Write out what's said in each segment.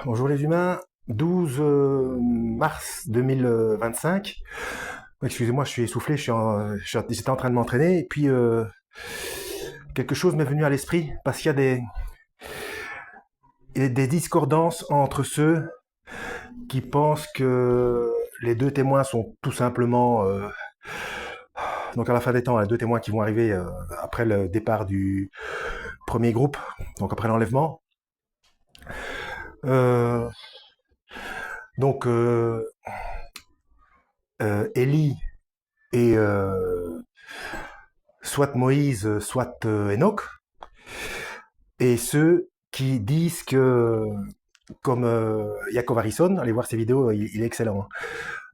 Bonjour les humains, 12 mars 2025. Excusez-moi, je suis essoufflé, j'étais en train de m'entraîner et puis quelque chose m'est venu à l'esprit parce qu'il y a des discordances entre ceux qui pensent que les deux témoins sont tout simplement donc à la fin des temps, les deux témoins qui vont arriver après le départ du premier groupe, donc après l'enlèvement. Euh, donc Élie et soit Moïse, soit Enoch, et ceux qui disent que, comme Yaakov Harrison, allez voir ses vidéos, il est excellent.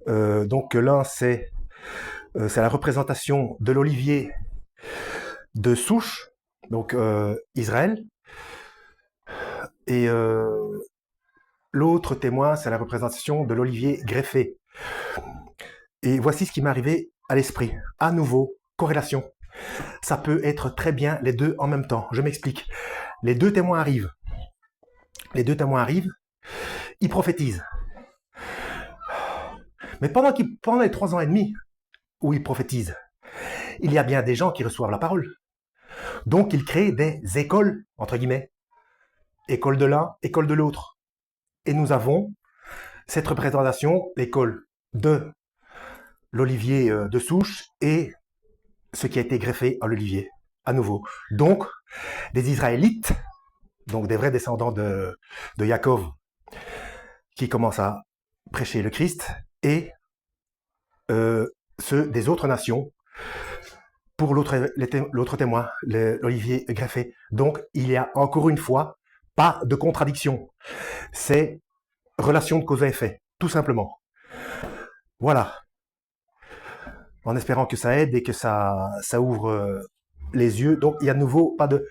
Hein. Donc l'un c'est la représentation de l'olivier de souche, donc Israël, et l'autre témoin c'est la représentation de l'olivier greffé. Et voici ce qui m'est arrivé à l'esprit. À nouveau, corrélation. Ça peut être très bien les deux en même temps. Je m'explique. Les deux témoins arrivent. Ils prophétisent. Mais pendant les 3 ans et demi où ils prophétisent, il y a bien des gens qui reçoivent la parole. Donc ils créent des écoles, entre guillemets. École de l'un, école de l'autre. Et nous avons cette représentation, l'école de l'olivier de souche et ce qui a été greffé à l'olivier, à nouveau. Donc, des Israélites, donc des vrais descendants de Yaakov, qui commencent à prêcher le Christ, et ceux des autres nations, pour l'autre témoin, l'olivier greffé. Donc, il y a encore une fois pas de contradiction. C'est relation de cause à effet, tout simplement. Voilà. En espérant que ça aide et que ça ouvre les yeux. Donc, il y a de nouveau pas de...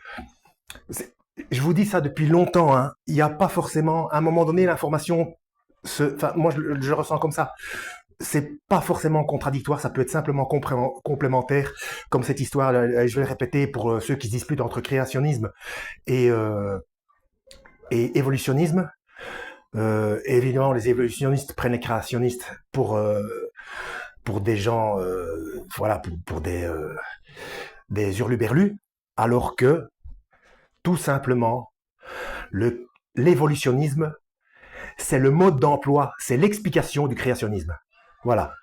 Je vous dis ça depuis longtemps. Hein. Il n'y a pas forcément... À un moment donné, l'information... Enfin, moi, je ressens comme ça. C'est pas forcément contradictoire, ça peut être simplement complémentaire, comme cette histoire, je vais le répéter pour ceux qui se disputent entre créationnisme et évolutionnisme. Et évidemment, les évolutionnistes prennent les créationnistes pour des gens, voilà, pour des hurluberlus, alors que, tout simplement, l'évolutionnisme, c'est le mode d'emploi, c'est l'explication du créationnisme. Voilà.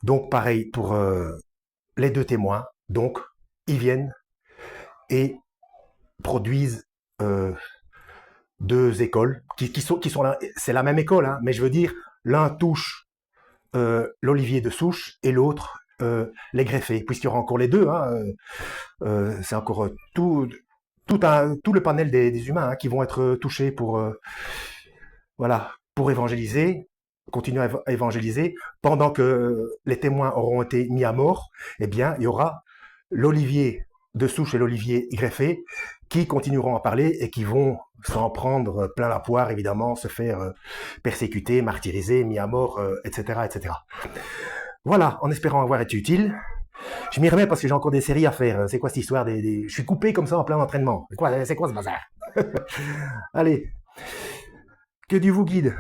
Donc, pareil pour les deux témoins. Donc, ils viennent et produisent deux écoles qui sont là. C'est la même école, hein, mais je veux dire, l'un touche l'olivier de souche et l'autre les greffés, puisqu'il y aura encore les deux. Hein, c'est encore tout le panel des humains hein, qui vont être touchés pour voilà, pour évangéliser, continuer à évangéliser, pendant que les témoins auront été mis à mort, eh bien, il y aura l'olivier de souche et l'olivier greffé qui continueront à parler et qui vont s'en prendre plein la poire, évidemment, se faire persécuter, martyriser, mis à mort, etc., etc. Voilà, en espérant avoir été utile. Je m'y remets parce que j'ai encore des séries à faire. C'est quoi cette histoire Je suis coupé comme ça en plein entraînement. C'est quoi ce bazar? Allez, que Dieu vous guide.